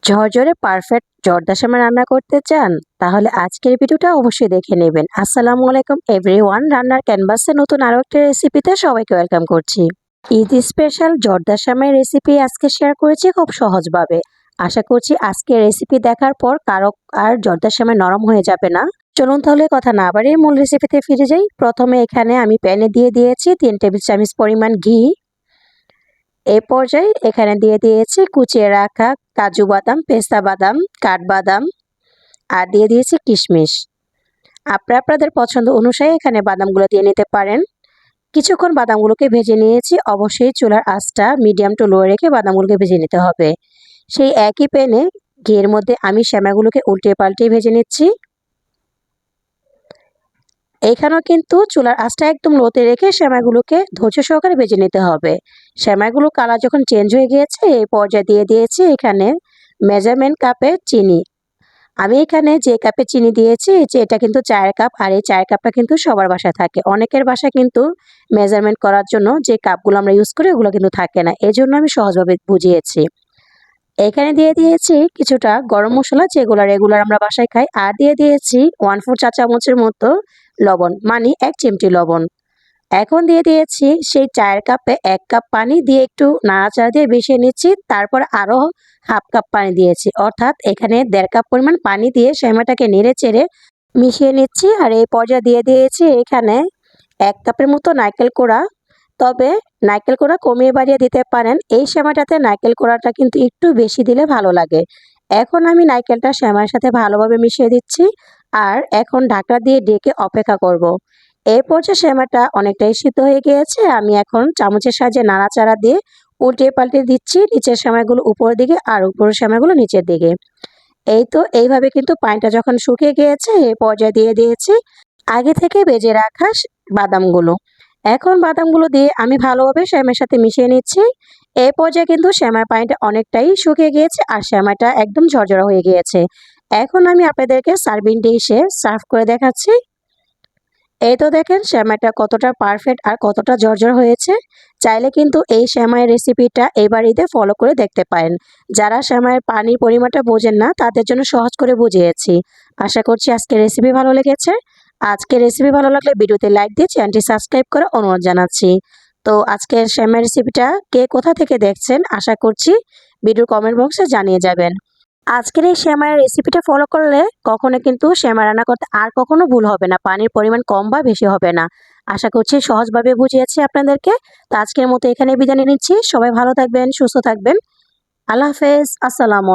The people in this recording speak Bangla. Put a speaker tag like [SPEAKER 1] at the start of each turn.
[SPEAKER 1] ঝরঝরে পারফেক্ট জর্দা সেমাই রান্না করতে চান? তাহলে আজকের ভিডিওটা অবশ্যই দেখে নেবেন। আসসালামু আলাইকুম এভরিওয়ান, রান্নার ক্যানভাসে নতুন আরও একটা রেসিপিতে সবাইকে ওয়েলকাম করছি। ঈদ স্পেশাল জর্দা সেমাই রেসিপি আজকে শেয়ার করেছি খুব সহজভাবে। আশা করছি আজকের রেসিপি দেখার পর কারো আর জর্দা সেমাই নরম হয়ে যাবে না। চলুন তাহলে কথা না বাড়িয়ে মূল রেসিপিতে ফিরে যাই। প্রথমে এখানে আমি প্যানে দিয়ে দিয়েছি 3 টেবিল চামচ পরিমাণ ঘি। এই পর্যায়ে এখানে দিয়ে দিয়েছি কুচিয়ে রাখা কাজু বাদাম, পেস্তা বাদাম, কাঠবাদাম আর দিয়ে দিয়েছি কিশমিশ। আপনারা আপনাদের পছন্দ অনুযায়ী এখানে বাদামগুলো দিয়ে নিতে পারেন। কিছুক্ষণ বাদামগুলোকে ভেজে নিয়েছি। অবশ্যই চুলার আঁচটা মিডিয়াম টু লো রেখে বাদামগুলোকে ভেজে নিতে হবে। সেই একই প্যানে ঘিয়ের মধ্যে আমি সেমাইগুলোকে উল্টে পাল্টে ভেজে নিচ্ছি। এইখানেও কিন্তু চুলার আঁচটা একদম লোতে রেখে সেমাইগুলোকে ধৈর্য সহকারে ভেজে নিতে হবে। সেমাইগুলো কালার যখন চেঞ্জ হয়ে গিয়েছে এই পর্যায়ে দিয়ে দিয়েছি এখানে মেজারমেন্ট কাপে চিনি। আমি এখানে যে কাপে চিনি দিয়েছি এটা কিন্তু 4 কাপ, আর এই 4 কাপটা কিন্তু সবার বাসায় থাকে। অনেকের বাসায় কিন্তু মেজারমেন্ট করার জন্য যে কাপগুলো আমরা ইউজ করি ওগুলো কিন্তু থাকে না, এজন্য আমি সহজভাবে বুঝিয়েছি। এখানে দিয়ে দিয়েছি কিছুটা গরম মশলা যেগুলো রেগুলার আমরা বাসায় খাই, আর দিয়ে দিয়েছি 1/4 চা চামচের মতো লবণ, মানে 1 চিমটি লবণ। এখন দিয়ে দিয়েছি সেই 4 কাপে 1 কাপ পানি দিয়ে একটু নাড়াচাড়া দিয়ে মিশিয়ে নিচ্ছি। তারপর আরও হাফ কাপ পানি দিয়েছি, অর্থাৎ এখানে 1.5 কাপ পরিমাণ পানি দিয়ে সেমাইটাকে নেড়ে চেড়ে মিশিয়ে নিচ্ছি। আর এই পর্যায়ে দিয়ে দিয়েছি এখানে 1 কাপের মতো নারকেল কোড়া। তবে নারকেল কোড়া কমিয়ে বাড়িয়ে দিতে পারেন। এই সেমাইটাতে নারকেল কোড়াটা কিন্তু একটু বেশি দিলে ভালো লাগে। এখন আমি নারকেলটা সেমাইয়ের সাথে ভালোভাবে মিশিয়ে দিচ্ছি আর এখন ঢাকনা দিয়ে ঢেকে অপেক্ষা করব। এই পর্যায়ে সেমাইটা অনেকটাই সিদ্ধ হয়ে গিয়েছে। আমি এখন চামচের সাহায্যে নাড়াচাড়া দিয়ে উল্টে পাল্টে দিচ্ছি, নিচের সেমাইগুলো উপরের দিকে আর উপরের সেমাইগুলো নিচের দিকে। এই তো এইভাবে কিন্তু পানিটা যখন শুকিয়ে গিয়েছে এই পর্যায়ে দিয়ে দিয়েছি আগে থেকে ভেজে রাখা বাদামগুলো। এখন বাদামগুলো দিয়ে আমি ভালোভাবে সেমাইয়ের সাথে মিশিয়ে নিচ্ছি। এই পর্যায়ে কিন্তু সেমাইয়ের পানিটা অনেকটাই শুকিয়ে গিয়েছে আর সেমাইটা একদম ঝরঝরা হয়ে গিয়েছে। এখন আমি আপনাদেরকে সার্ভিং ডিশে সার্ভ করে দেখাচ্ছি। এই তো দেখেন সেমাইটা কতটা পারফেক্ট আর কতটা ঝরঝর হয়েছে। চাইলে কিন্তু এই সেমাইয়ের রেসিপিটা এই বাড়িতে ফলো করে দেখতে পারেন। যারা সেমাইয়ের পানির পরিমাণটা বোঝেন না তাদের জন্য সহজ করে বুঝিয়েছি। আশা করছি আজকের রেসিপি ভালো লেগেছে। আজকের রেসিপি ভালো লাগলে ভিডিওতে লাইক দিয়ে চ্যানেলটি সাবস্ক্রাইব করে অনুরোধ জানাচ্ছি। তো আজকের সেমাইয়ের রেসিপিটা কে কোথা থেকে দেখছেন আশা করছি ভিডিওর কমেন্ট বক্সে জানিয়ে যাবেন। আজকের এই সেমাইয়ের রেসিপিটা ফলো করলে কখনো কিন্তু সেমাই রান্না করতে আর কখনো ভুল হবে না, পানির পরিমাণ কম বা বেশি হবে না। আশা করছি সহজভাবে বুঝিয়েছি আপনাদেরকে। তো আজকের মতো এখানে বিদায় নিচ্ছি। সবাই ভালো থাকবেন, সুস্থ থাকবেন। আল্লাহ হাফেজ, আসসালামু